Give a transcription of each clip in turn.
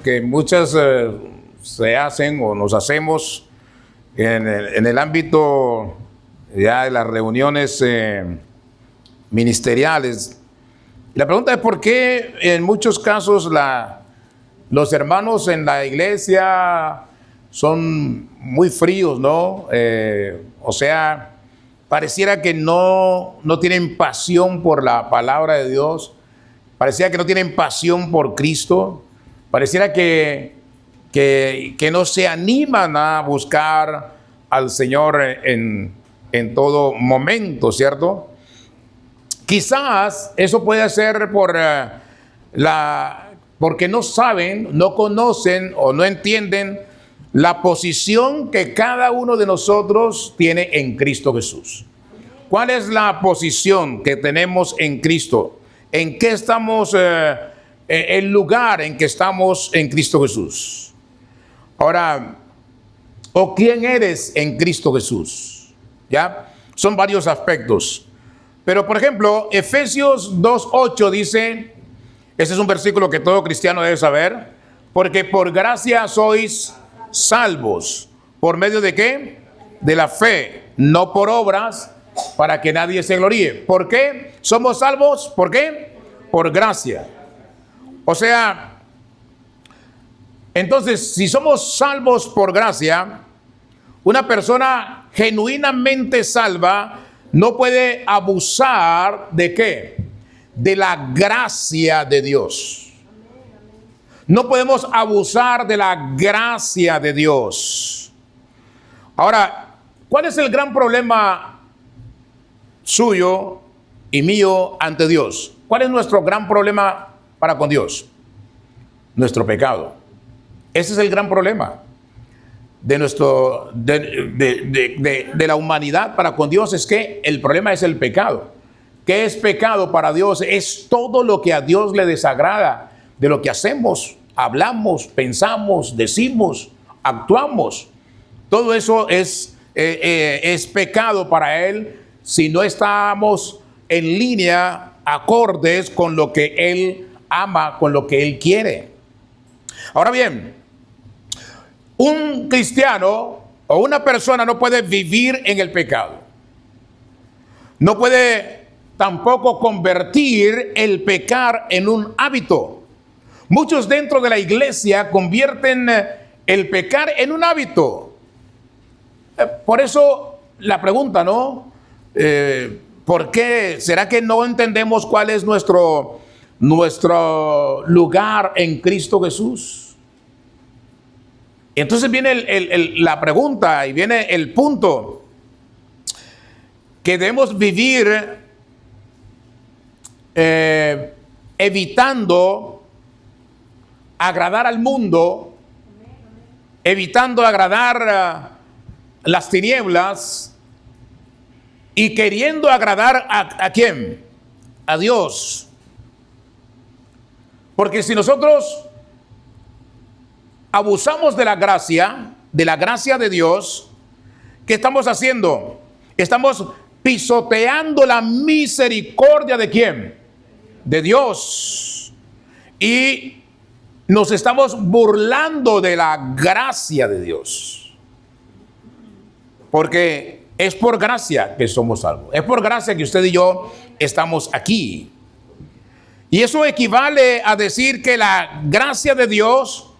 que muchas se hacen o nos hacemos en el ámbito ya de las reuniones ministeriales. La pregunta es por qué en muchos casos los hermanos en la iglesia son muy fríos, ¿no? O sea, pareciera que no tienen pasión por la palabra de Dios, pareciera que no tienen pasión por Cristo, pareciera que no se animan a buscar al Señor en todo momento, ¿cierto? Quizás eso puede ser porque no saben, no conocen o no entienden la posición que cada uno de nosotros tiene en Cristo Jesús. ¿Cuál es la posición que tenemos en Cristo? ¿En qué estamos, el lugar en que estamos en Cristo Jesús? Ahora, ¿o quién eres en Cristo Jesús? ¿Ya? Son varios aspectos. Pero, por ejemplo, Efesios 2:8 dice, este es un versículo que todo cristiano debe saber, porque por gracia sois salvos. ¿Por medio de qué? De la fe, no por obras, para que nadie se gloríe. ¿Por qué somos salvos? ¿Por qué? Por gracia. O sea, entonces, si somos salvos por gracia, una persona genuinamente salva no puede abusar ¿de qué? De la gracia de Dios. No podemos abusar de la gracia de Dios. Ahora, ¿cuál es el gran problema suyo y mío ante Dios? ¿Cuál es nuestro gran problema para con Dios? Nuestro pecado. Ese es el gran problema de la humanidad para con Dios, es que el problema es el pecado. ¿Qué es pecado para Dios? Es todo lo que a Dios le desagrada de lo que hacemos, hablamos, pensamos, decimos, actuamos. Todo eso es pecado para Él si no estamos en línea, acordes con lo que Él ama, con lo que Él quiere. Ahora bien, un cristiano o una persona no puede vivir en el pecado. No puede tampoco convertir el pecar en un hábito. Muchos dentro de la iglesia convierten el pecar en un hábito. Por eso la pregunta, ¿no? ¿Por qué? ¿Será que no entendemos cuál es nuestro lugar en Cristo Jesús? Entonces viene la pregunta y viene el punto que debemos vivir evitando agradar al mundo, evitando agradar las tinieblas y queriendo agradar ¿a quién? A Dios. Porque si nosotros abusamos de la gracia de Dios, ¿qué estamos haciendo? Estamos pisoteando la misericordia ¿de quién? De Dios. Y nos estamos burlando de la gracia de Dios. Porque es por gracia que somos salvos. Es por gracia que usted y yo estamos aquí. Y eso equivale a decir que la gracia de Dios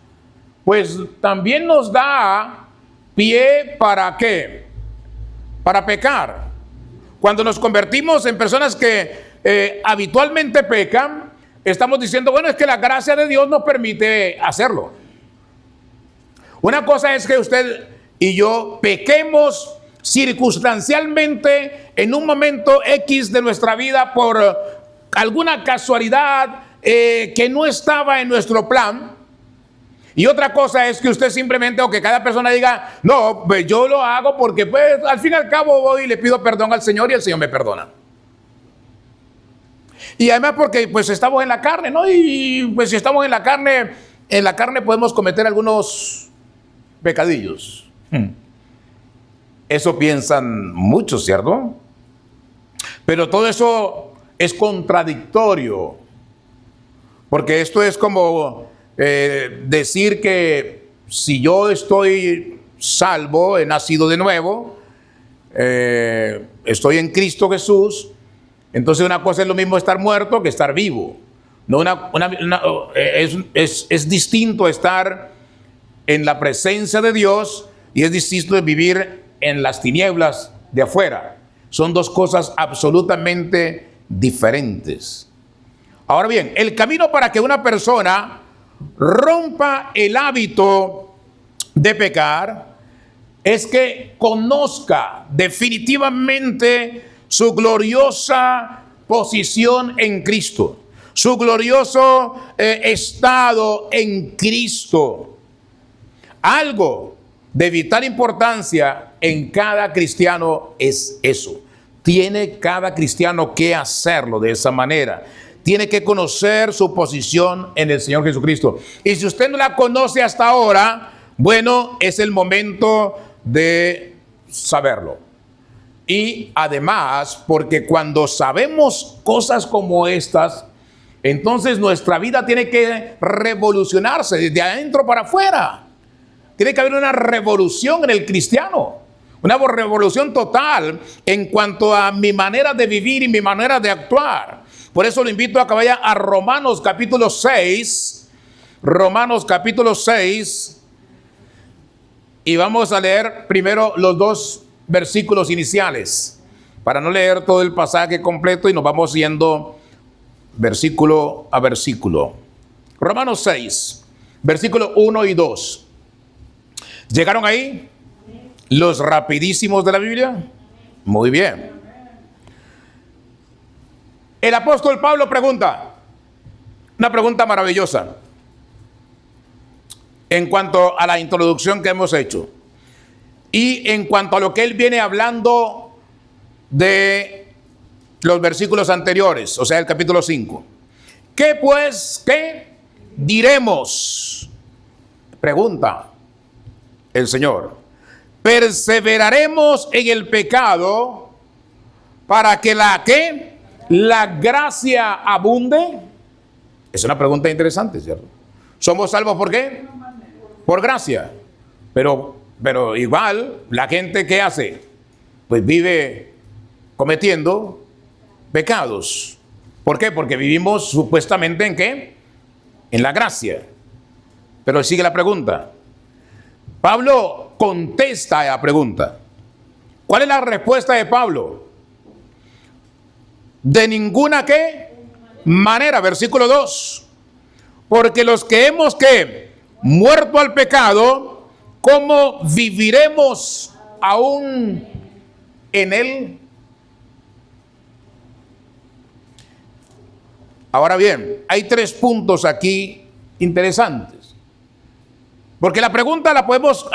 pues también nos da pie ¿para qué? Para pecar. Cuando nos convertimos en personas que habitualmente pecan, estamos diciendo, bueno, es que la gracia de Dios nos permite hacerlo. Una cosa es que usted y yo pequemos circunstancialmente en un momento X de nuestra vida por alguna casualidad que no estaba en nuestro plan. Y otra cosa es que usted simplemente, o que cada persona diga, no, pues yo lo hago porque pues al fin y al cabo voy y le pido perdón al Señor y el Señor me perdona. Y además porque pues estamos en la carne, ¿no? Y pues si estamos en la carne podemos cometer algunos pecadillos. Eso piensan muchos, ¿cierto? Pero todo eso es contradictorio. Porque esto es como decir que si yo estoy salvo, he nacido de nuevo, estoy en Cristo Jesús, entonces una cosa es lo mismo estar muerto que estar vivo. No es distinto estar en la presencia de Dios y es distinto de vivir en las tinieblas de afuera. Son dos cosas absolutamente diferentes. Ahora bien, el camino para que una persona rompa el hábito de pecar es que conozca definitivamente su gloriosa posición en Cristo, su glorioso estado en Cristo. Algo de vital importancia en cada cristiano es eso. Tiene cada cristiano que hacerlo de esa manera. Tiene que conocer su posición en el Señor Jesucristo. Y si usted no la conoce hasta ahora, bueno, es el momento de saberlo. Y además, porque cuando sabemos cosas como estas, entonces nuestra vida tiene que revolucionarse desde adentro para afuera. Tiene que haber una revolución en el cristiano, una revolución total en cuanto a mi manera de vivir y mi manera de actuar. Por eso lo invito a que vaya a Romanos capítulo 6, Romanos capítulo 6, y vamos a leer primero los dos versículos iniciales, para no leer todo el pasaje completo y nos vamos yendo versículo a versículo. Romanos 6, versículo 1 y 2. ¿Llegaron ahí? ¿Los rapidísimos de la Biblia? Muy bien. El apóstol Pablo pregunta, una pregunta maravillosa, en cuanto a la introducción que hemos hecho y en cuanto a lo que él viene hablando de los versículos anteriores, o sea, el capítulo 5. ¿Qué pues, qué diremos? Pregunta el Señor. ¿Perseveraremos en el pecado para que la gracia abunde? Es una pregunta interesante, ¿cierto? ¿Somos salvos por qué? Por gracia. Pero igual, la gente, ¿qué hace? Pues vive cometiendo pecados. ¿Por qué? Porque vivimos supuestamente ¿en qué? En la gracia. Pero sigue la pregunta. Pablo contesta a la pregunta. ¿Cuál es la respuesta de Pablo? De ninguna ¿qué? Manera. Versículo 2. Porque los que hemos ¿qué? Muerto al pecado, ¿cómo viviremos aún en él? Ahora bien, hay 3 puntos aquí interesantes. Porque la pregunta la podemos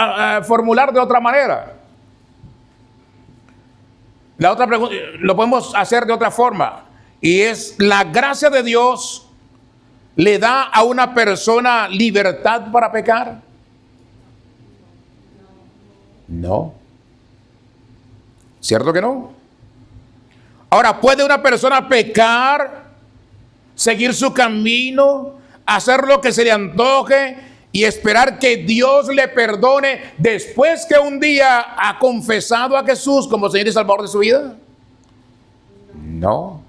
formular de otra manera. La otra pregunta lo podemos hacer de otra forma. Y es, ¿la gracia de Dios le da a una persona libertad para pecar? No. ¿Cierto que no? Ahora, ¿puede una persona pecar, seguir su camino, hacer lo que se le antoje y esperar que Dios le perdone después que un día ha confesado a Jesús como Señor y Salvador de su vida? No.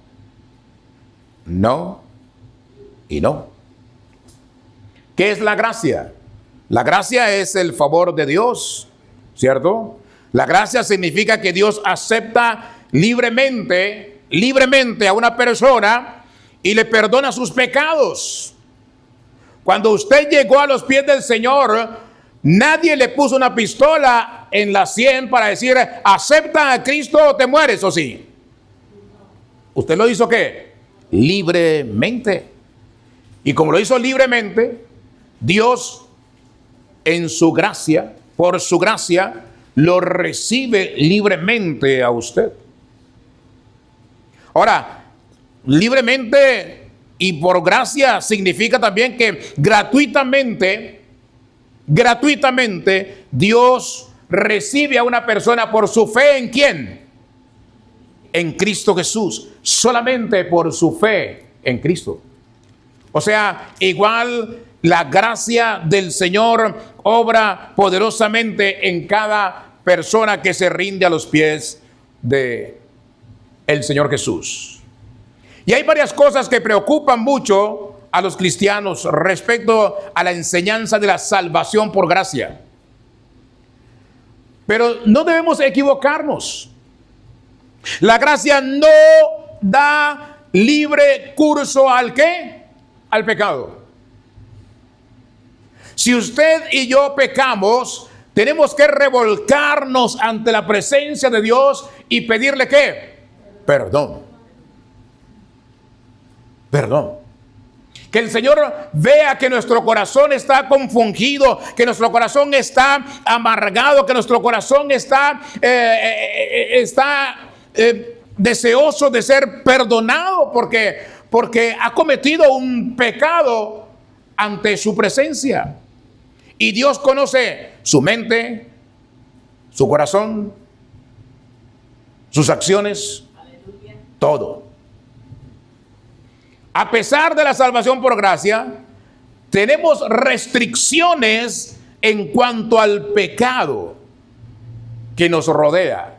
No. Y no. ¿Qué es la gracia? La gracia es el favor de Dios, ¿cierto? La gracia significa que Dios acepta libremente a una persona y le perdona sus pecados. Cuando usted llegó a los pies del Señor, nadie le puso una pistola en la sien para decir, acepta a Cristo o te mueres, ¿o sí? ¿Usted lo hizo qué? Libremente. Y como lo hizo libremente, Dios en su gracia, por su gracia, lo recibe libremente a usted. Ahora, libremente y por gracia significa también que gratuitamente Dios recibe a una persona por su fe ¿en quién? En Cristo Jesús. Solamente por su fe en Cristo. O sea, igual la gracia del Señor obra poderosamente en cada persona que se rinde a los pies de el Señor Jesús. Y hay varias cosas que preocupan mucho a los cristianos respecto a la enseñanza de la salvación por gracia. Pero no debemos equivocarnos. La gracia no da libre curso ¿al qué? Al pecado. Si usted y yo pecamos, tenemos que revolcarnos ante la presencia de Dios y pedirle ¿qué? Perdón. Perdón. Que el Señor vea que nuestro corazón está compungido, que nuestro corazón está amargado, que nuestro corazón está deseoso de ser perdonado porque ha cometido un pecado ante su presencia. Y Dios conoce su mente, su corazón, sus acciones, todo. A pesar de la salvación por gracia, tenemos restricciones en cuanto al pecado que nos rodea.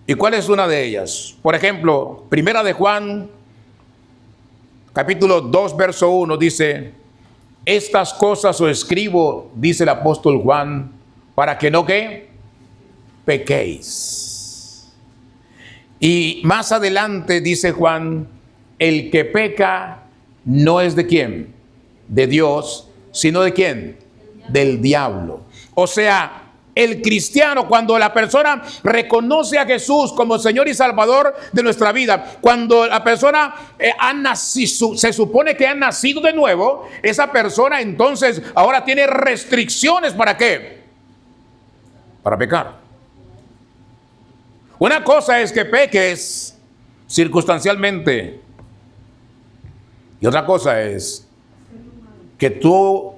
¿Y cuál es una de ellas? Por ejemplo, Primera de Juan, capítulo 2, verso 1, dice: estas cosas os escribo, dice el apóstol Juan, para que no ¿qué? Pequéis. Y más adelante dice Juan: el que peca no es de quién, de Dios, sino de quién, del diablo. O sea, el cristiano, cuando la persona reconoce a Jesús como Señor y Salvador de nuestra vida, cuando la persona se supone que ha nacido de nuevo, esa persona entonces ahora tiene restricciones. ¿Para qué? Para pecar. Una cosa es que peques circunstancialmente y otra cosa es que tú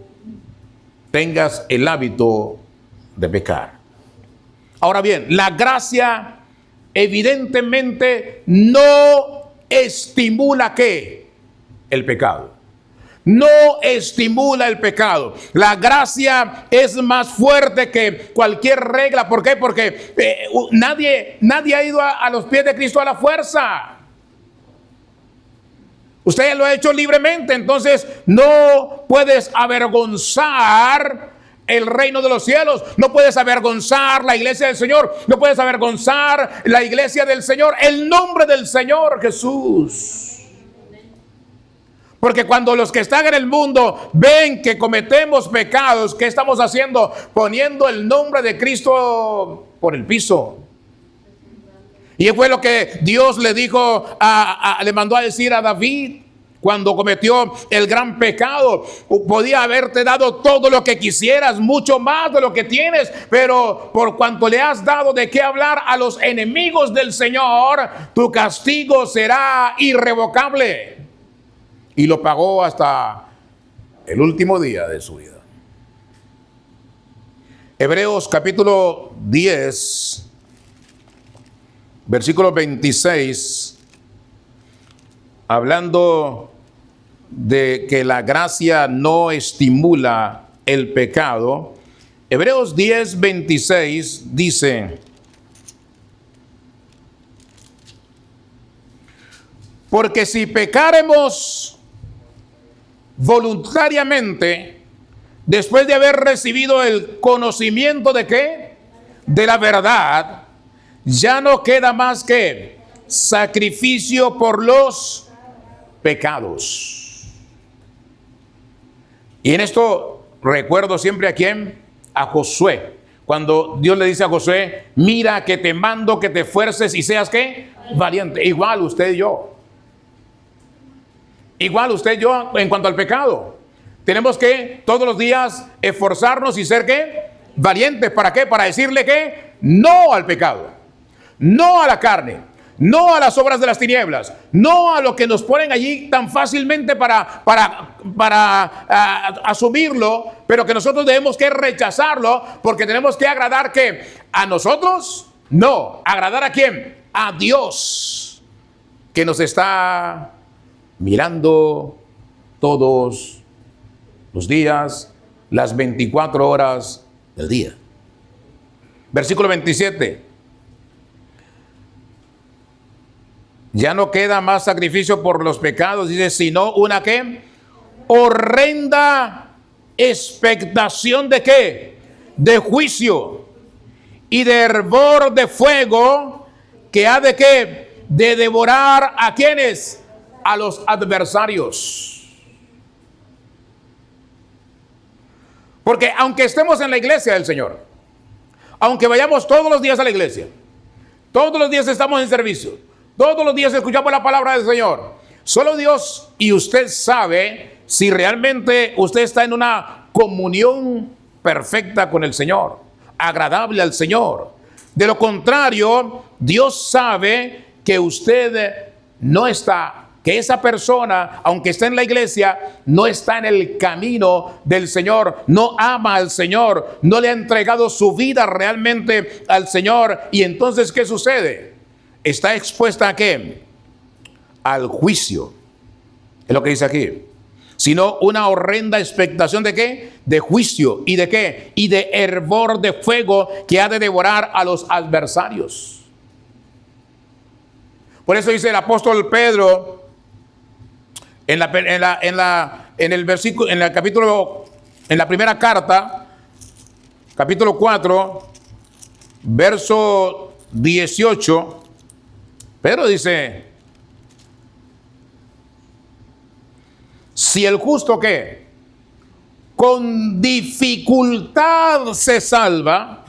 tengas el hábito de pecar. Ahora bien, la gracia evidentemente no estimula ¿qué? El pecado. No estimula el pecado. La gracia es más fuerte que cualquier regla. ¿Por qué? Porque nadie ha ido a los pies de Cristo a la fuerza. Usted lo ha hecho libremente. Entonces no puedes avergonzar el reino de los cielos. No puedes avergonzar la iglesia del Señor. No puedes avergonzar la iglesia del Señor, el nombre del Señor Jesús. Porque cuando los que están en el mundo ven que cometemos pecados, ¿qué estamos haciendo? Poniendo el nombre de Cristo por el piso. Y fue lo que Dios le dijo, le mandó a decir a David cuando cometió el gran pecado. Podía haberte dado todo lo que quisieras, mucho más de lo que tienes, pero por cuanto le has dado de qué hablar a los enemigos del Señor, tu castigo será irrevocable. Y lo pagó hasta el último día de su vida. Hebreos capítulo 10, versículo 26, hablando de que la gracia no estimula el pecado. Hebreos 10, 26 dice: porque si pecáremos voluntariamente, después de haber recibido el conocimiento de ¿qué? De la verdad, ya no queda más que sacrificio por los pecados. Y en esto recuerdo siempre a quién, a Josué. Cuando Dios le dice a Josué: mira que te mando que te esfuerces y seas ¿qué? Valiente. Igual usted y yo. Igual usted y yo en cuanto al pecado. Tenemos que todos los días esforzarnos y ser ¿qué? Valientes. ¿Para qué? Para decirle ¿qué? No al pecado. No a la carne. No a las obras de las tinieblas. No a lo que nos ponen allí tan fácilmente para asumirlo. Pero que nosotros debemos que rechazarlo. Porque tenemos que agradar ¿qué? ¿A nosotros? No. ¿Agradar a quién? A Dios, que nos está mirando todos los días, las 24 horas del día. Versículo 27. Ya no queda más sacrificio por los pecados, dice, sino una ¿qué? Horrenda expectación de ¿qué? De juicio y de hervor de fuego que ha de ¿qué? De devorar a ¿quiénes? A los adversarios. Porque aunque estemos en la iglesia del Señor, aunque vayamos todos los días a la iglesia, todos los días estamos en servicio, todos los días escuchamos la palabra del Señor, solo Dios y usted sabe si realmente usted está en una comunión perfecta con el Señor, agradable al Señor. De lo contrario, Dios sabe que usted no está, que esa persona, aunque esté en la iglesia, no está en el camino del Señor, no ama al Señor, no le ha entregado su vida realmente al Señor. Y entonces, ¿qué sucede? Está expuesta ¿a qué? Al juicio. Es lo que dice aquí. Sino una horrenda expectación de ¿qué? De juicio. ¿Y de qué? Y de hervor de fuego que ha de devorar a los adversarios. Por eso dice el apóstol Pedro en el versículo, en el capítulo, en la primera carta, capítulo 4, verso 18, Pedro dice: si el justo ¿qué? Con dificultad se salva.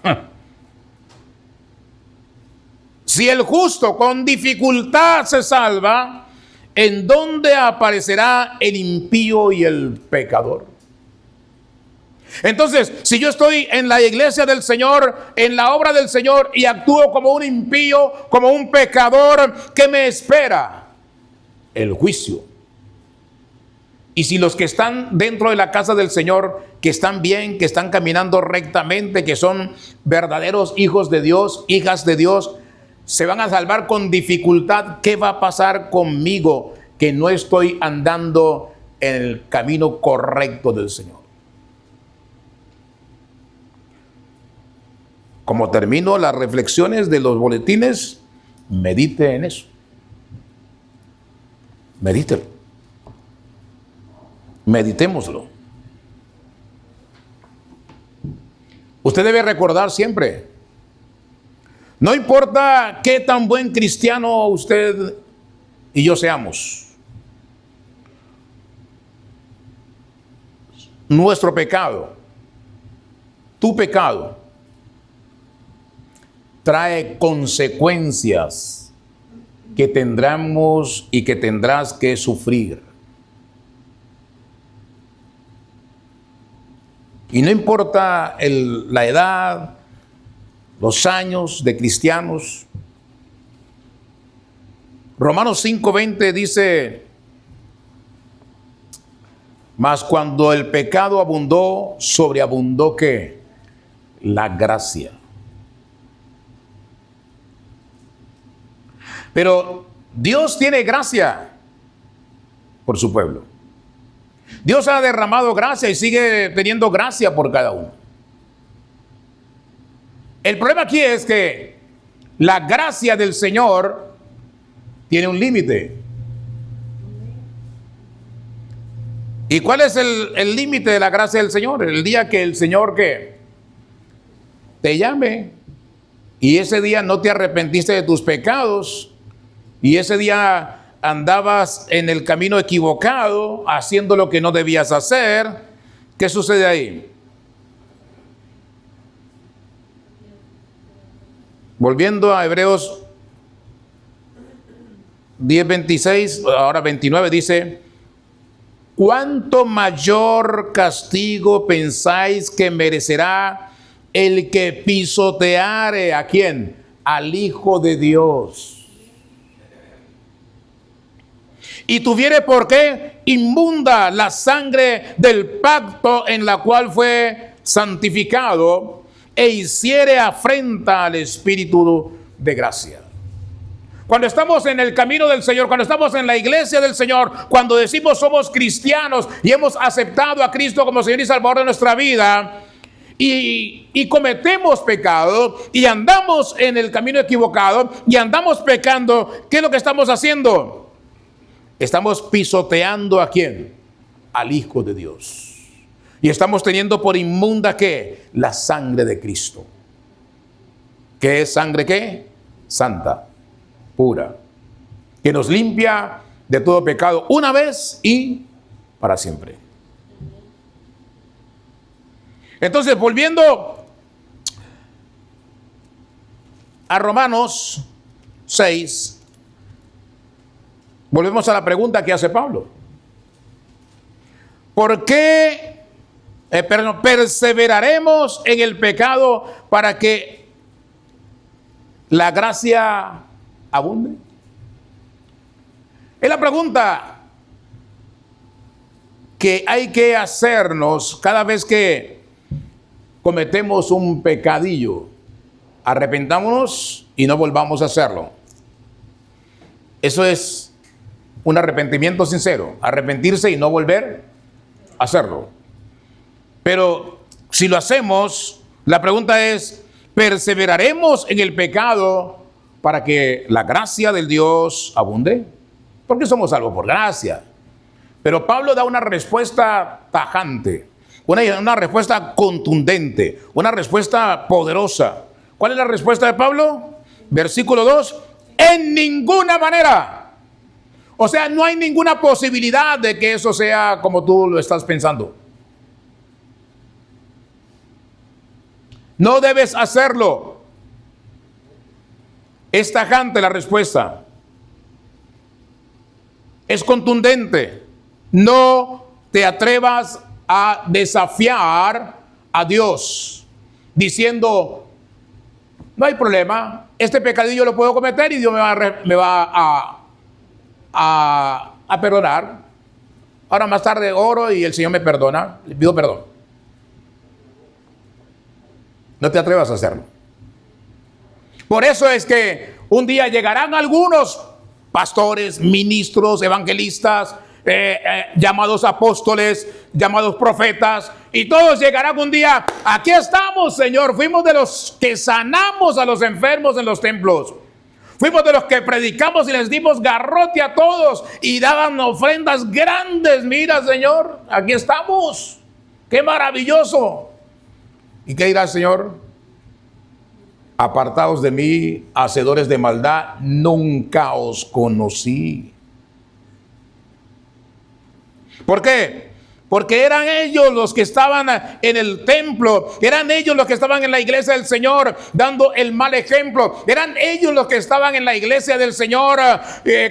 Si el justo con dificultad se salva, ¿en dónde aparecerá el impío y el pecador? Entonces, si yo estoy en la iglesia del Señor, en la obra del Señor, y actúo como un impío, como un pecador, ¿qué me espera? El juicio. Y si los que están dentro de la casa del Señor, que están bien, que están caminando rectamente, que son verdaderos hijos de Dios, hijas de Dios, se van a salvar con dificultad, ¿qué va a pasar conmigo que no estoy andando en el camino correcto del Señor? Como termino las reflexiones de los boletines, medite en eso. Medítelo. Meditémoslo. Usted debe recordar siempre, no importa qué tan buen cristiano usted y yo seamos, nuestro pecado, tu pecado, trae consecuencias que tendremos y que tendrás que sufrir. Y no importa la edad, los años de cristianos. Romanos 5:20 dice: mas cuando el pecado abundó, sobreabundó ¿qué? La gracia. Pero Dios tiene gracia por su pueblo. Dios ha derramado gracia y sigue teniendo gracia por cada uno. El problema aquí es que la gracia del Señor tiene un límite. ¿Y cuál es el límite de la gracia del Señor? El día que el Señor ¿qué? Te llame y ese día no te arrepentiste de tus pecados y ese día andabas en el camino equivocado, haciendo lo que no debías hacer. ¿Qué sucede ahí? Volviendo a Hebreos 10:26, ahora 29, dice: ¿cuánto mayor castigo pensáis que merecerá el que pisoteare ¿a quién? Al Hijo de Dios. Y tuviere por qué inmunda la sangre del pacto en la cual fue santificado, e hiciere afrenta al Espíritu de gracia. Cuando estamos en el camino del Señor, cuando estamos en la iglesia del Señor, cuando decimos somos cristianos y hemos aceptado a Cristo como Señor y Salvador de nuestra vida, y cometemos pecado y andamos en el camino equivocado y andamos pecando, ¿qué es lo que estamos haciendo? Estamos pisoteando ¿a quién? Al Hijo de Dios. Y estamos teniendo por inmunda ¿qué? La sangre de Cristo. ¿Qué es sangre qué? Santa, pura, que nos limpia de todo pecado una vez y para siempre. Entonces, volviendo a Romanos 6, volvemos a la pregunta que hace Pablo. ¿Por qué perseveraremos en el pecado para que la gracia abunde? Es la pregunta que hay que hacernos cada vez que cometemos un pecadillo. Arrepentámonos y no volvamos a hacerlo. Eso es un arrepentimiento sincero, arrepentirse y no volver a hacerlo. Pero si lo hacemos, la pregunta es, ¿perseveraremos en el pecado para que la gracia del Dios abunde? Porque somos salvos por gracia. Pero Pablo da una respuesta tajante, una respuesta contundente, una respuesta poderosa. ¿Cuál es la respuesta de Pablo? Versículo 2, en ninguna manera. O sea, no hay ninguna posibilidad de que eso sea como tú lo estás pensando. No debes hacerlo. Es tajante la respuesta. Es contundente. No te atrevas a desafiar a Dios diciendo, no hay problema, este pecadillo lo puedo cometer y Dios me va a perdonar. Ahora más tarde oro y el Señor me perdona, le pido perdón. No te atrevas a hacerlo. Por eso es que un día llegarán algunos pastores, ministros, evangelistas, llamados apóstoles, llamados profetas, y todos llegarán un día, aquí estamos, Señor, fuimos de los que sanamos a los enfermos en los templos, fuimos de los que predicamos y les dimos garrote a todos y daban ofrendas grandes, mira, Señor, aquí estamos, qué maravilloso. ¿Y qué dirá el Señor? Apartaos de mí, hacedores de maldad, nunca os conocí. ¿Por qué? Porque eran ellos los que estaban en el templo, eran ellos los que estaban en la iglesia del Señor dando el mal ejemplo, eran ellos los que estaban en la iglesia del Señor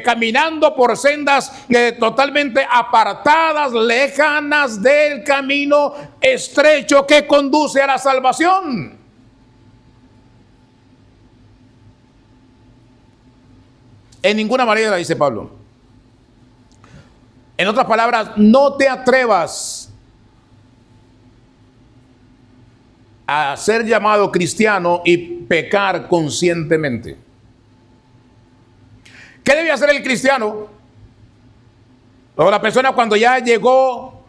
caminando por sendas totalmente apartadas, lejanas del camino estrecho que conduce a la salvación. En ninguna manera, dice Pablo. En otras palabras, no te atrevas a ser llamado cristiano y pecar conscientemente. ¿Qué debe hacer el cristiano? O la persona cuando ya llegó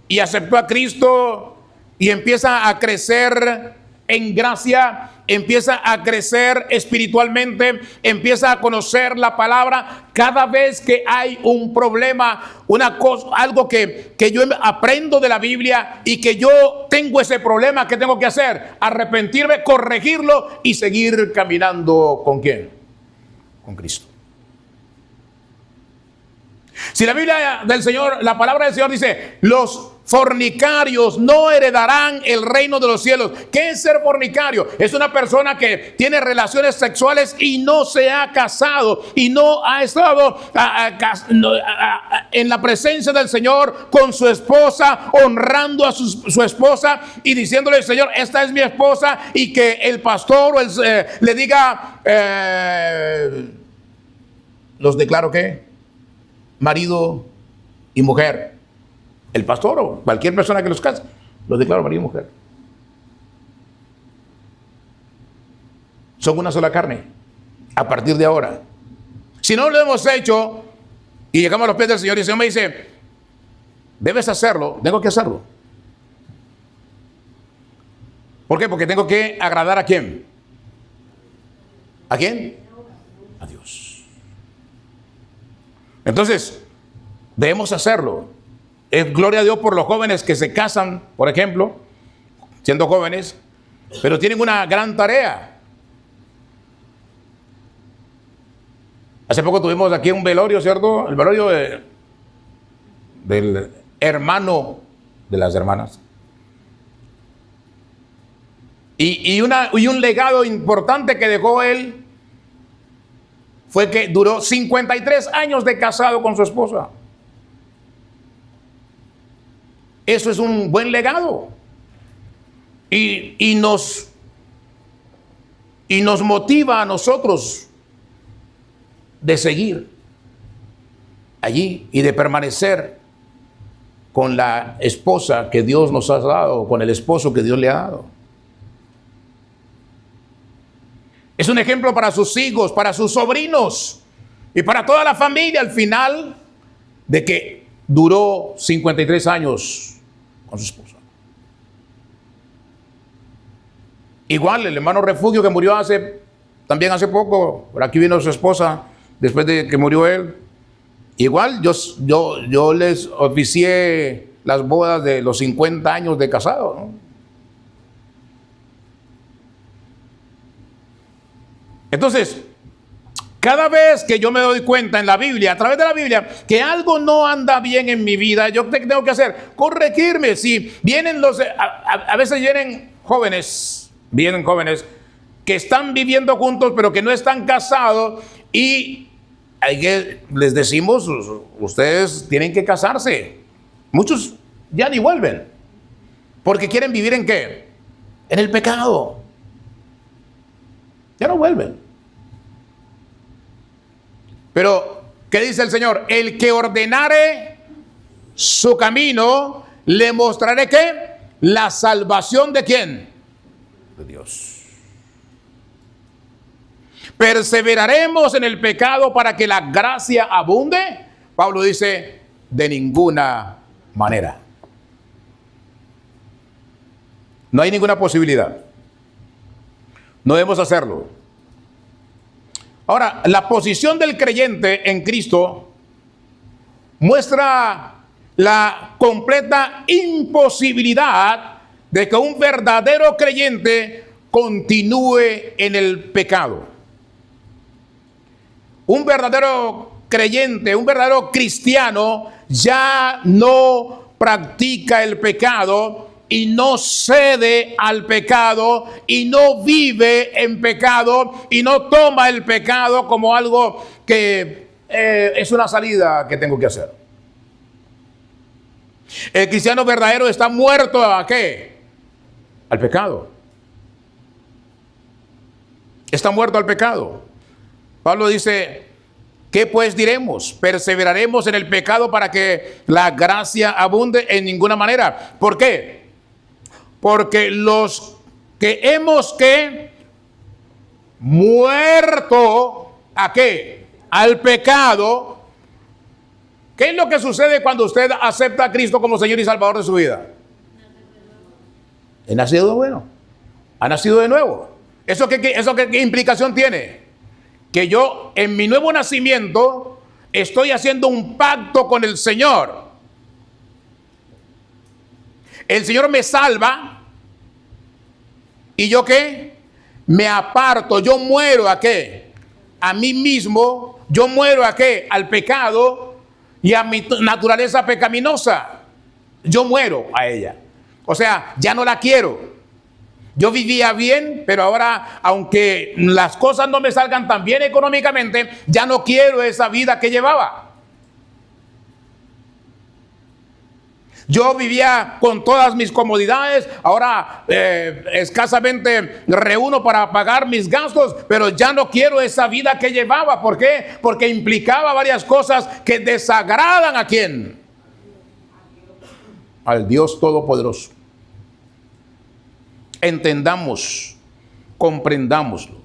y aceptó a Cristo y empieza a crecer en gracia, empieza a crecer espiritualmente, empieza a conocer la palabra. Cada vez que hay un problema, una cosa, algo que yo aprendo de la Biblia y que yo tengo ese problema, ¿qué tengo que hacer? Arrepentirme, corregirlo y seguir caminando ¿con quién? Con Cristo. Si la Biblia del Señor, la palabra del Señor dice, los fornicarios no heredarán el reino de los cielos. ¿Qué es ser fornicario? Es una persona que tiene relaciones sexuales y no se ha casado y no ha estado en la presencia del Señor con su esposa, honrando a su esposa y diciéndole, Señor, esta es mi esposa, y que el pastor le diga, los declaro ¿qué? Marido y mujer. El pastor o cualquier persona que los case, los declaro marido y mujer. Son una sola carne. A partir de ahora. Si no lo hemos hecho y llegamos a los pies del Señor y el Señor me dice, debes hacerlo, tengo que hacerlo. ¿Por qué? Porque tengo que agradar ¿a quién? ¿A quién? A Dios. Entonces, debemos hacerlo. Es gloria a Dios por los jóvenes que se casan, por ejemplo, siendo jóvenes, pero tienen una gran tarea. Hace poco tuvimos aquí un velorio, ¿cierto? El velorio del hermano de las hermanas. Y un legado importante que dejó él fue que duró 53 años de casado con su esposa. Eso es un buen legado. Y nos motiva a nosotros de seguir allí y de permanecer con la esposa que Dios nos ha dado, con el esposo que Dios le ha dado. Es un ejemplo para sus hijos, para sus sobrinos y para toda la familia al final de que duró 53 años con su esposa. Igual el hermano Refugio que murió también hace poco, por aquí vino su esposa después de que murió él. Igual yo les oficié las bodas de los 50 años de casado, ¿no? Entonces, cada vez que yo me doy cuenta en la Biblia, a través de la Biblia, que algo no anda bien en mi vida, yo ¿qué tengo que hacer? Corregirme. Si vienen a veces vienen jóvenes que están viviendo juntos, pero que no están casados, y les decimos, ustedes tienen que casarse. Muchos ya ni vuelven, porque quieren vivir ¿en qué? En el pecado. Ya no vuelven. Pero, ¿qué dice el Señor? El que ordenare su camino, le mostraré ¿qué? La salvación ¿de quién? De Dios. Perseveraremos en el pecado para que la gracia abunde. Pablo dice, de ninguna manera. No hay ninguna posibilidad. No debemos hacerlo. Ahora, la posición del creyente en Cristo muestra la completa imposibilidad de que un verdadero creyente continúe en el pecado. Un verdadero creyente, un verdadero cristiano ya no practica el pecado y no cede al pecado y no vive en pecado y no toma el pecado como algo que es una salida que tengo que hacer. El cristiano verdadero está muerto ¿a qué? Al pecado. Está muerto al pecado. Pablo dice, ¿qué pues diremos? ¿Perseveraremos en el pecado para que la gracia abunde? En ninguna manera. ¿Por qué? Porque los que hemos muerto ¿a qué? Al pecado. ¿Qué es lo que sucede cuando usted acepta a Cristo como Señor y Salvador de su vida? He nacido de nuevo. Ha nacido de nuevo. ¿Eso qué implicación tiene? Que yo en mi nuevo nacimiento estoy haciendo un pacto con el Señor. El Señor me salva y yo ¿qué? Me aparto, yo muero ¿a qué? A mí mismo, yo muero ¿a qué? Al pecado y a mi naturaleza pecaminosa. Yo muero a ella. O sea, ya no la quiero. Yo vivía bien, pero ahora, aunque las cosas no me salgan tan bien económicamente, ya no quiero esa vida que llevaba. Yo vivía con todas mis comodidades, ahora escasamente reúno para pagar mis gastos, pero ya no quiero esa vida que llevaba. ¿Por qué? Porque implicaba varias cosas que desagradan ¿a quién? Al Dios Todopoderoso. Entendamos, comprendámoslo.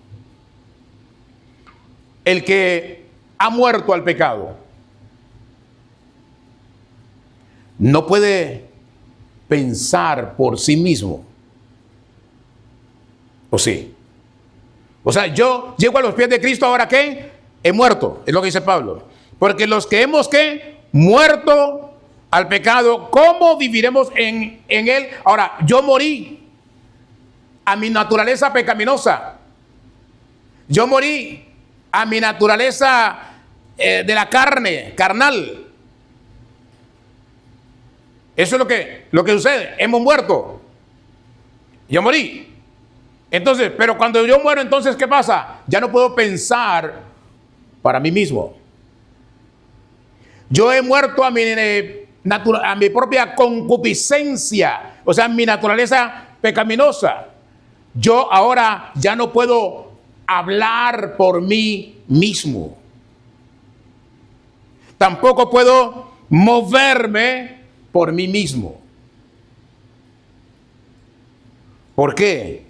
El que ha muerto al pecado, no puede pensar por sí mismo. ¿O sí? O sea, yo llego a los pies de Cristo, ¿ahora qué? He muerto, es lo que dice Pablo. Porque los que hemos, ¿qué? Muerto al pecado, ¿cómo viviremos en él? Ahora, yo morí a mi naturaleza pecaminosa. Yo morí a mi naturaleza de la carne, carnal. Eso es lo que sucede. Hemos muerto. Yo morí. Entonces, pero cuando yo muero, entonces, ¿qué pasa? Ya no puedo pensar para mí mismo. Yo he muerto a mi propia concupiscencia, o sea, mi naturaleza pecaminosa. Yo ahora ya no puedo hablar por mí mismo. Tampoco puedo moverme por mí mismo. ¿Por qué?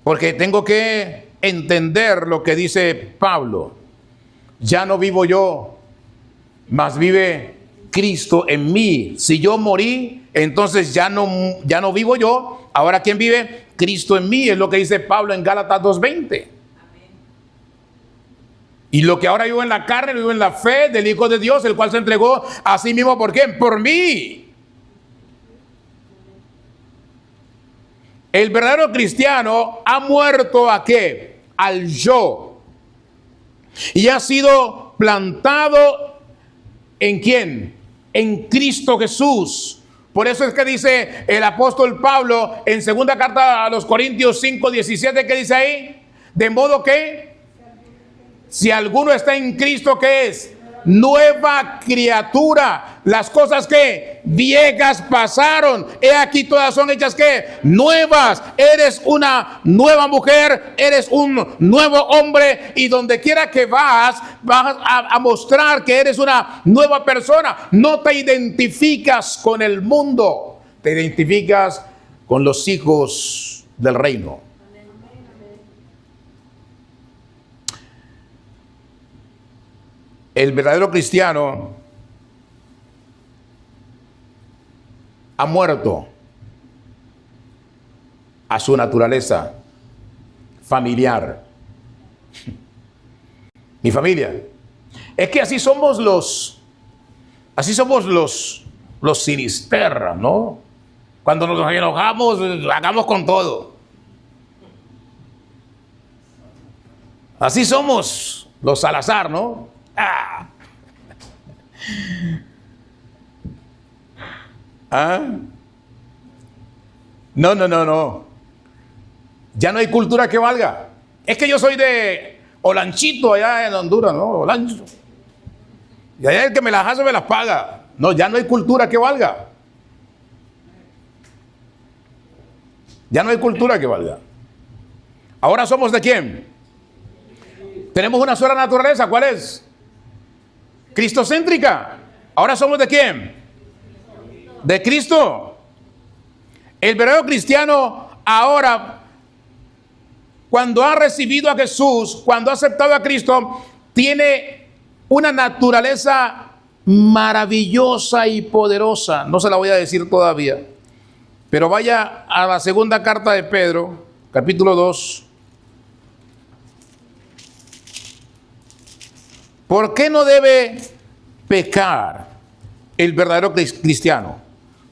Porque tengo que entender lo que dice Pablo. Ya no vivo yo, mas vive Cristo en mí. Si yo morí, entonces ya no vivo yo. Ahora, ¿quién vive? Cristo en mí. Es lo que dice Pablo en Gálatas 2:20. Y lo que ahora vivo en la carne, lo vivo en la fe del Hijo de Dios, el cual se entregó a sí mismo. ¿Por qué? Por mí. El verdadero cristiano ha muerto ¿a qué? Al yo. Y ha sido plantado ¿en quién? En Cristo Jesús. Por eso es que dice el apóstol Pablo en segunda carta a los Corintios 5:17, ¿qué dice ahí? De modo que si alguno está en Cristo, ¿qué es? Nueva criatura. Las cosas que viejas pasaron, he aquí todas son hechas ¿qué? Nuevas. Eres una nueva mujer, eres un nuevo hombre, y donde quiera que vas a mostrar que eres una nueva persona. No te identificas con el mundo, te identificas con los hijos del reino. El verdadero cristiano ha muerto a su naturaleza familiar. Mi familia. Es que así somos los sinisterra, ¿no? Cuando nos enojamos, hagamos con todo. Así somos los Salazar, ¿no? No. Ya no hay cultura que valga. Es que yo soy de Olanchito allá en Honduras, ¿no? Olancho. Y allá el que me las hace me las paga. No, ya no hay cultura que valga. Ya no hay cultura que valga. Ahora somos ¿de quién? Tenemos una sola naturaleza. ¿Cuál es? Cristocéntrica. Ahora somos ¿de quién? De Cristo. El verdadero cristiano ahora, cuando ha recibido a Jesús, cuando ha aceptado a Cristo, tiene una naturaleza maravillosa y poderosa. No se la voy a decir todavía, pero vaya a la segunda carta de Pedro, capítulo 2. ¿Por qué no debe pecar el verdadero cristiano?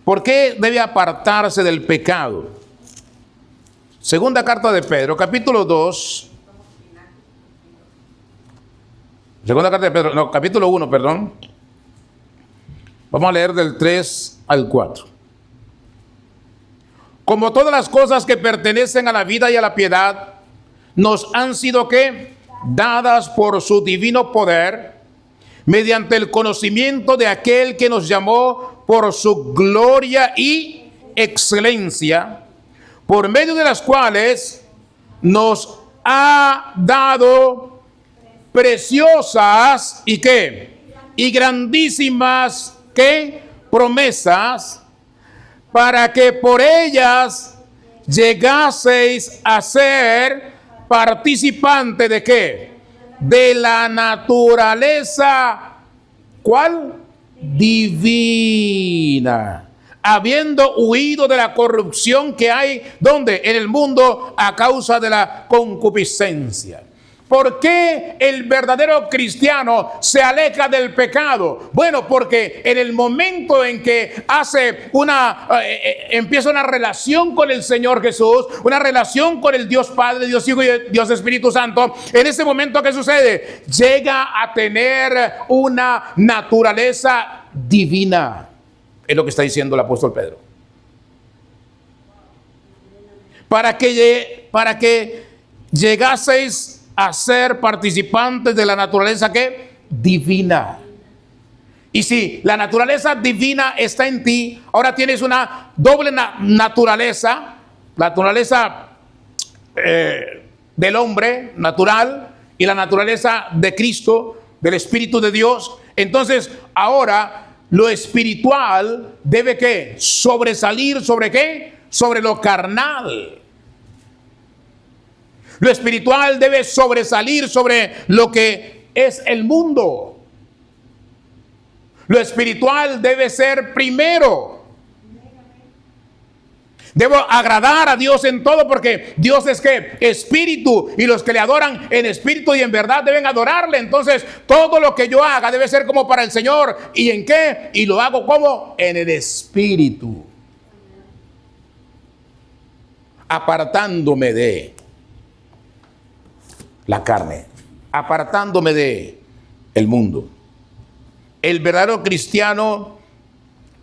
¿Por qué debe apartarse del pecado? Segunda carta de Pedro, capítulo 2. Segunda carta de Pedro, no, capítulo 1, perdón. Vamos a leer del 3 al 4. Como todas las cosas que pertenecen a la vida y a la piedad, nos han sido ¿qué? Dadas por su divino poder, mediante el conocimiento de aquel que nos llamó por su gloria y excelencia, por medio de las cuales nos ha dado preciosas y ¿qué? Y grandísimas ¿qué? Promesas, para que por ellas llegaseis a ser participante de ¿qué? de la naturaleza, ¿cuál? Divina. Habiendo huido de la corrupción que hay, ¿dónde? En el mundo, a causa de la concupiscencia. ¿Por qué el verdadero cristiano se aleja del pecado? Bueno, porque en el momento en que empieza una relación con el Señor Jesús, una relación con el Dios Padre, Dios Hijo y Dios Espíritu Santo, en ese momento, ¿qué sucede? Llega a tener una naturaleza divina. Es lo que está diciendo el apóstol Pedro. Para que llegaseis a ser participantes de la naturaleza ¿qué? Divina. Y si la naturaleza divina está en ti, ahora tienes una doble naturaleza, la naturaleza del hombre natural y la naturaleza de Cristo, del Espíritu de Dios. Entonces, ahora lo espiritual debe ¿qué? Sobresalir ¿sobre qué? Sobre lo carnal. Lo espiritual debe sobresalir sobre lo que es el mundo. Lo espiritual debe ser primero. Debo agradar a Dios en todo, porque Dios es ¿qué? Espíritu, y los que le adoran en espíritu y en verdad deben adorarle. Entonces, todo lo que yo haga debe ser como para el Señor. ¿Y en qué? Y lo hago como en el espíritu, apartándome de la carne, apartándome de el mundo. El verdadero cristiano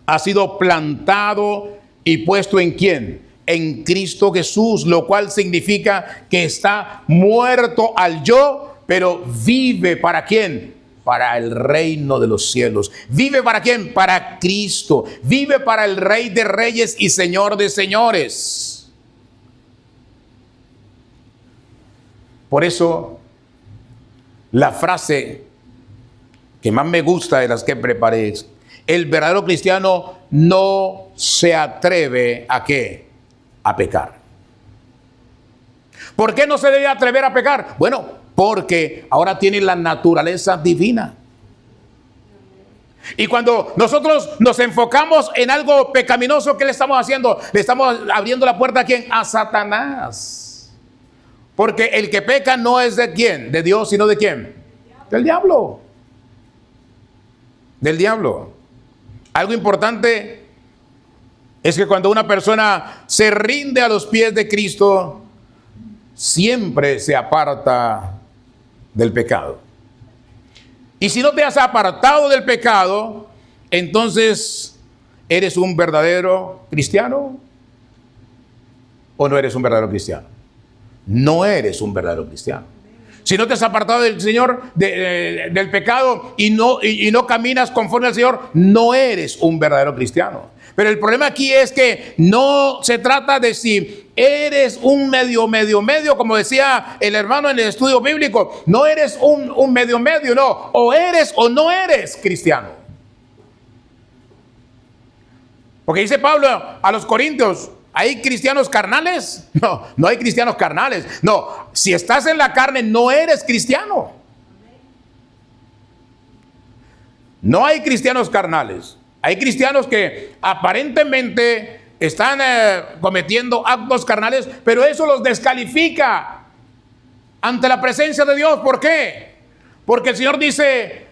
ha sido plantado y puesto ¿en quién? En Cristo Jesús, lo cual significa que está muerto al yo, pero vive ¿para quién? Para el reino de los cielos. ¿Vive para quién? Para Cristo. Vive para el Rey de Reyes y Señor de Señores. Por eso, la frase que más me gusta de las que preparé es: el verdadero cristiano no se atreve ¿a qué? A pecar. ¿Por qué no se debe atrever a pecar? Bueno, porque ahora tiene la naturaleza divina. Y cuando nosotros nos enfocamos en algo pecaminoso, ¿qué le estamos haciendo? Le estamos abriendo la puerta ¿a quién? A Satanás. Porque el que peca no es de quién, de Dios, sino de quién, del diablo. Del diablo. Algo importante es que cuando una persona se rinde a los pies de Cristo, siempre se aparta del pecado. Y si no te has apartado del pecado, entonces, ¿eres un verdadero cristiano o no eres un verdadero cristiano? No eres un verdadero cristiano. Si no te has apartado del Señor, del pecado, y no caminas conforme al Señor, no eres un verdadero cristiano. Pero el problema aquí es que no se trata de si eres un medio, como decía el hermano en el estudio bíblico. No eres un medio, no. O eres o no eres cristiano. Porque dice Pablo a los Corintios: ¿hay cristianos carnales? No, no hay cristianos carnales. No, si estás en la carne no eres cristiano. No hay cristianos carnales. Hay cristianos que aparentemente están cometiendo actos carnales, pero eso los descalifica ante la presencia de Dios. ¿Por qué? Porque el Señor dice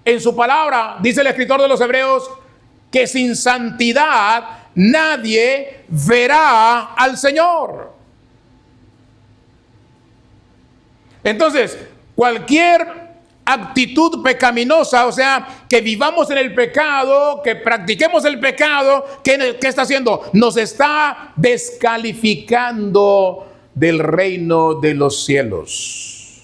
en su palabra, dice el escritor de los Hebreos, que sin santidad nadie verá al Señor. Entonces, cualquier actitud pecaminosa, o sea, que vivamos en el pecado, que practiquemos el pecado, ¿qué está haciendo? Nos está descalificando del reino de los cielos.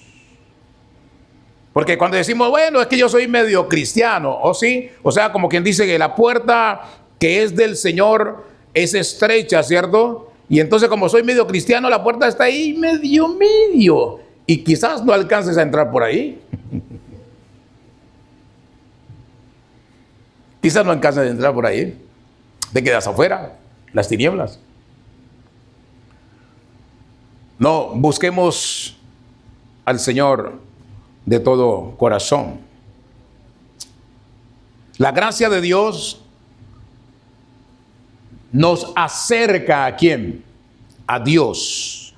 Porque cuando decimos, bueno, es que yo soy medio cristiano, ¿o sí? O sea, como quien dice que la puerta que es del Señor es estrecha, ¿cierto? Y entonces, como soy medio cristiano, la puerta está ahí medio. Y quizás no alcances a entrar por ahí. Quizás no alcances a entrar por ahí. Te quedas afuera, las tinieblas. No, busquemos al Señor de todo corazón. La gracia de Dios nos acerca ¿a quién? A Dios.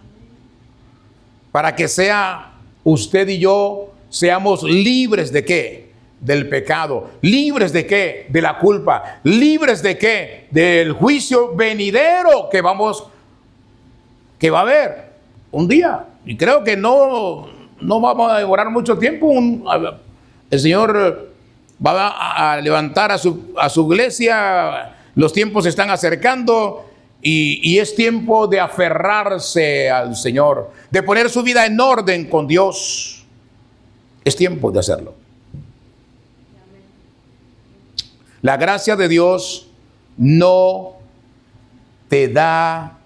Para que sea usted y yo seamos libres de ¿qué? Del pecado. ¿Libres de qué? De la culpa. ¿Libres de qué? Del juicio venidero que va a haber un día. Y creo que no vamos a demorar mucho tiempo. El Señor va a levantar a su iglesia. Los tiempos se están acercando y es tiempo de aferrarse al Señor, de poner su vida en orden con Dios. Es tiempo de hacerlo. La gracia de Dios no te da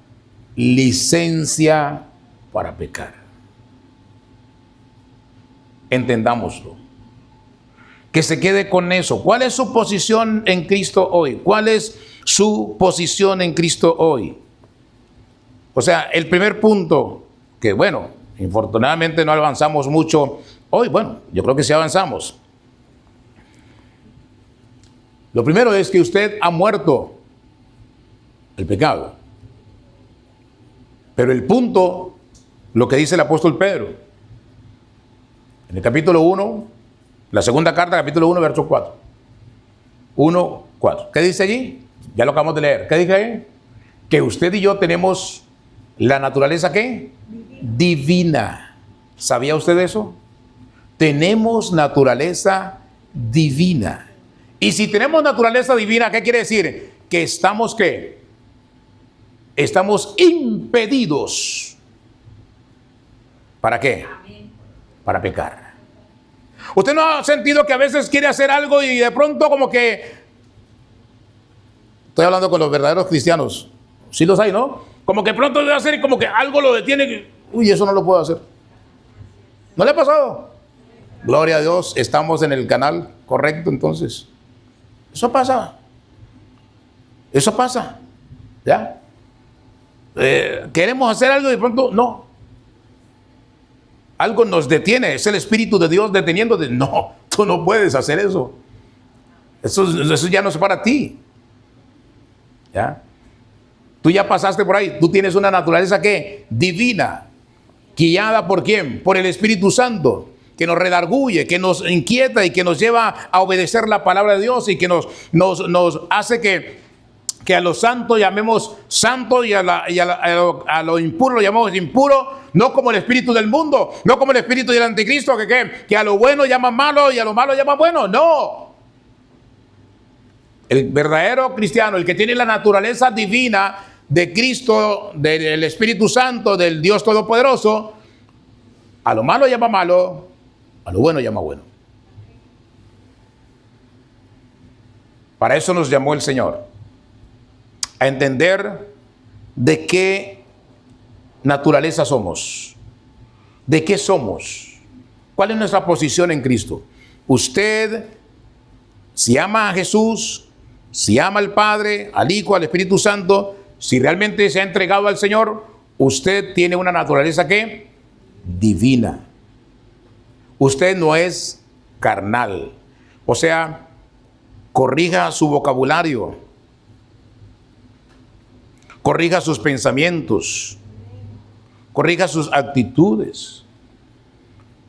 licencia para pecar. Entendámoslo. Que se quede con eso. ¿Cuál es su posición en Cristo hoy? ¿Cuál es su posición en Cristo hoy? O sea, el primer punto, que bueno, infortunadamente no avanzamos mucho hoy. Bueno, yo creo que sí avanzamos. Lo primero es que usted ha muerto el pecado. Pero el punto, lo que dice el apóstol Pedro, en el capítulo 1, la segunda carta, capítulo 1, verso 4. 1, 4. ¿Qué dice allí? Ya lo acabamos de leer. ¿Qué dice ahí? Que usted y yo tenemos la naturaleza, ¿qué? Divina. ¿Sabía usted eso? Tenemos naturaleza divina. Y si tenemos naturaleza divina, ¿qué quiere decir? Que estamos, ¿qué? Estamos impedidos. ¿Para qué? Para pecar. ¿Usted no ha sentido que a veces quiere hacer algo y de pronto como que... Estoy hablando con los verdaderos cristianos. Sí los hay, ¿no? Como que pronto debe hacer y como que algo lo detiene. Uy, eso no lo puedo hacer. ¿No le ha pasado? Gloria a Dios, estamos en el canal correcto entonces. Eso pasa. Eso pasa. ¿Ya? Queremos hacer algo y de pronto no. Algo nos detiene. Es el Espíritu de Dios deteniéndote. No, tú no puedes hacer eso. Eso ya no es para ti. ¿Ya? Tú ya pasaste por ahí. Tú tienes una naturaleza ¿qué? Divina. Guiada por ¿quién? Por el Espíritu Santo. Que nos redarguye, que nos inquieta y que nos lleva a obedecer la palabra de Dios y que nos hace que a lo santo llamemos santo y a lo impuro lo llamamos impuro, no como el espíritu del mundo, no como el espíritu del anticristo, que a lo bueno llama malo y a lo malo llama bueno. No. El verdadero cristiano, el que tiene la naturaleza divina de Cristo, del Espíritu Santo, del Dios Todopoderoso, a lo malo llama malo, a lo bueno llama bueno. Para eso nos llamó el Señor. A entender de qué naturaleza somos. De qué somos. ¿Cuál es nuestra posición en Cristo? Usted, si ama a Jesús, si ama al Padre, al Hijo, al Espíritu Santo, si realmente se ha entregado al Señor, usted tiene una naturaleza ¿qué? Divina. Usted no es carnal. O sea, corrija su vocabulario. Corrija sus pensamientos. Corrija sus actitudes.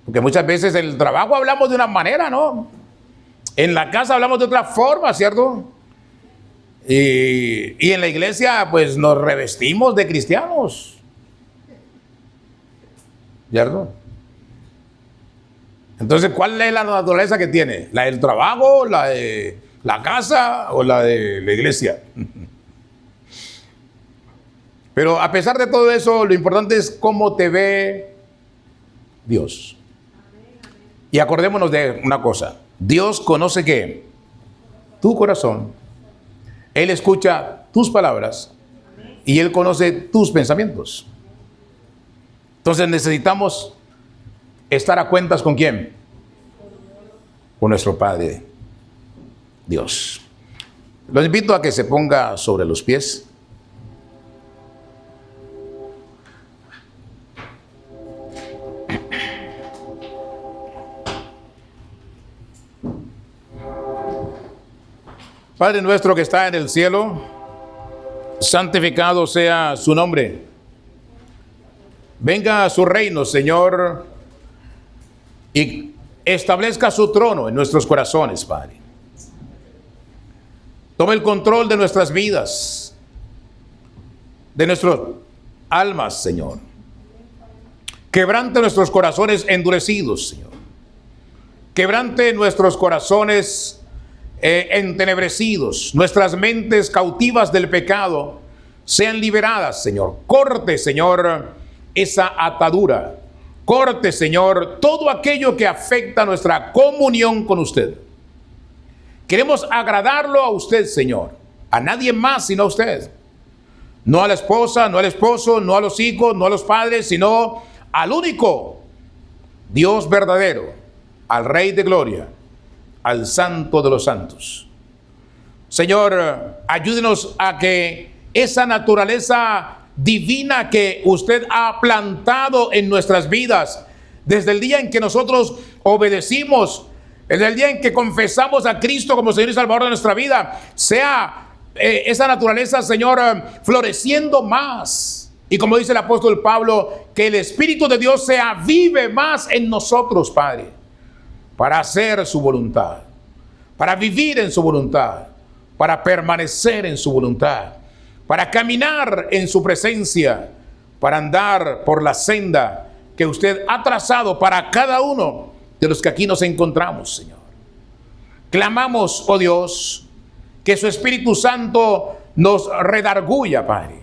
Porque muchas veces en el trabajo hablamos de una manera, ¿no? En la casa hablamos de otra forma, ¿cierto? Y en la iglesia, pues nos revestimos de cristianos. ¿Cierto? Entonces, ¿cuál es la naturaleza que tiene? ¿La del trabajo, la de la casa o la de la iglesia? Pero a pesar de todo eso, lo importante es cómo te ve Dios. Y acordémonos de una cosa. Dios conoce ¿qué? Tu corazón. Él escucha tus palabras y Él conoce tus pensamientos. Entonces necesitamos estar a cuentas ¿con quién? Con nuestro Padre Dios. Los invito a que se ponga sobre los pies. Padre nuestro que está en el cielo, santificado sea su nombre. Venga a su reino, Señor, y establezca su trono en nuestros corazones, Padre. Tome el control de nuestras vidas, de nuestras almas, Señor. Quebrante nuestros corazones endurecidos, Señor. Quebrante nuestros corazones entenebrecidos, nuestras mentes cautivas del pecado sean liberadas, Señor. Corte, Señor, esa atadura. Corte, Señor, todo aquello que afecta nuestra comunión con usted. Queremos agradarlo a usted, Señor. A nadie más sino a usted. No a la esposa, no al esposo, no a los hijos, no a los padres, sino al único Dios verdadero, al Rey de Gloria, al Santo de los Santos. Señor, ayúdenos a que esa naturaleza divina que usted ha plantado en nuestras vidas, desde el día en que nosotros obedecimos, desde el día en que confesamos a Cristo como Señor y Salvador de nuestra vida, sea esa naturaleza, Señor, floreciendo más. Y como dice el apóstol Pablo, que el Espíritu de Dios se avive más en nosotros, Padre, para hacer su voluntad, para vivir en su voluntad, para permanecer en su voluntad, para caminar en su presencia, para andar por la senda que usted ha trazado para cada uno de los que aquí nos encontramos, Señor. Clamamos, oh Dios, que su Espíritu Santo nos redarguya, Padre,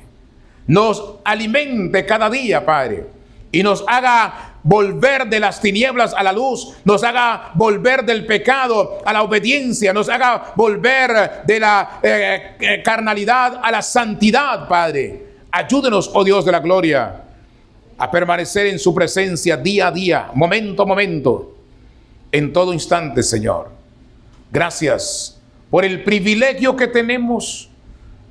nos alimente cada día, Padre, y nos haga volver de las tinieblas a la luz, nos haga volver del pecado a la obediencia, nos haga volver de la carnalidad a la santidad, Padre. Ayúdenos, oh Dios de la gloria, a permanecer en su presencia día a día, momento a momento, en todo instante, Señor. Gracias por el privilegio que tenemos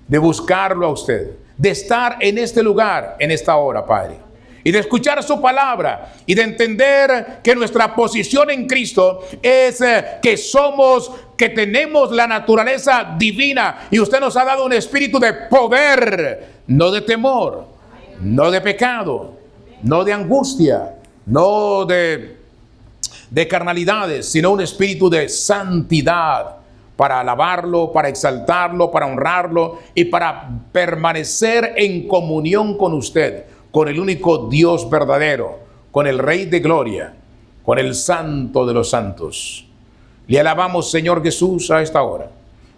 de buscarlo a usted, de estar en este lugar, en esta hora, Padre, y de escuchar su palabra y de entender que nuestra posición en Cristo es que tenemos la naturaleza divina y usted nos ha dado un espíritu de poder, no de temor, no de pecado, no de angustia, no de carnalidades, sino un espíritu de santidad, para alabarlo, para exaltarlo, para honrarlo y para permanecer en comunión con usted, con el único Dios verdadero, con el Rey de Gloria, con el Santo de los Santos. Le alabamos, Señor Jesús, a esta hora.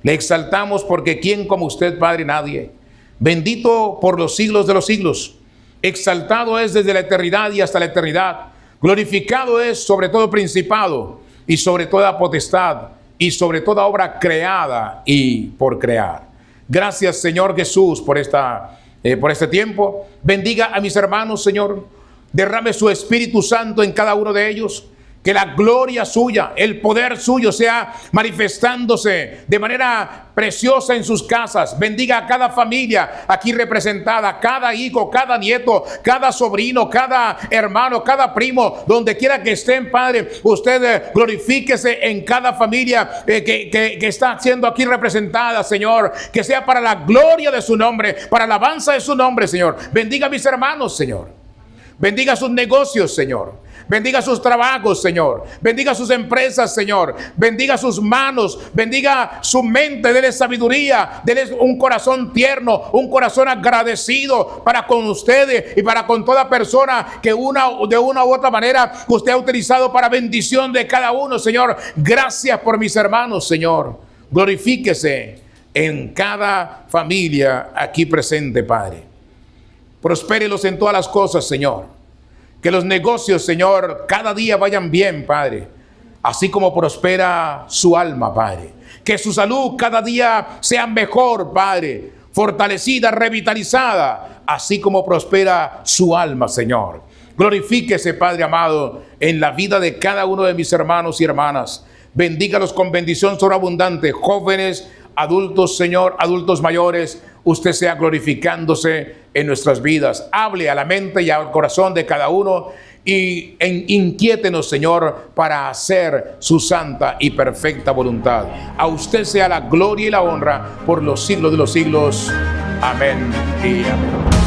Le exaltamos porque ¿quién como usted, Padre? Nadie. Bendito por los siglos de los siglos. Exaltado es desde la eternidad y hasta la eternidad. Glorificado es sobre todo principado y sobre toda potestad y sobre toda obra creada y por crear. Gracias, Señor Jesús, por este tiempo. Bendiga a mis hermanos, Señor. Derrame su Espíritu Santo en cada uno de ellos. Que la gloria suya, el poder suyo sea manifestándose de manera preciosa en sus casas. Bendiga a cada familia aquí representada, cada hijo, cada nieto, cada sobrino, cada hermano, cada primo, donde quiera que estén, Padre. Usted glorifíquese en cada familia que está siendo aquí representada, Señor. Que sea para la gloria de su nombre, para la alabanza de su nombre, Señor. Bendiga a mis hermanos, Señor. Bendiga sus negocios, Señor. Bendiga sus trabajos, Señor. Bendiga sus empresas, Señor. Bendiga sus manos. Bendiga su mente. Dele sabiduría. Dele un corazón tierno, un corazón agradecido para con ustedes y para con toda persona que de una u otra manera usted ha utilizado para bendición de cada uno, Señor. Gracias por mis hermanos, Señor. Glorifíquese en cada familia aquí presente, Padre. Prospérelos en todas las cosas, Señor. Que los negocios, Señor, cada día vayan bien, Padre. Así como prospera su alma, Padre. Que su salud cada día sea mejor, Padre. Fortalecida, revitalizada. Así como prospera su alma, Señor. Glorifíquese, Padre amado, en la vida de cada uno de mis hermanos y hermanas. Bendígalos con bendición sobreabundante. Jóvenes, adultos, Señor, adultos mayores. Usted sea glorificándose en nuestras vidas. Hable a la mente y al corazón de cada uno. y inquiétenos, Señor, para hacer su santa y perfecta voluntad. A usted sea la gloria y la honra por los siglos de los siglos. Amén y amén.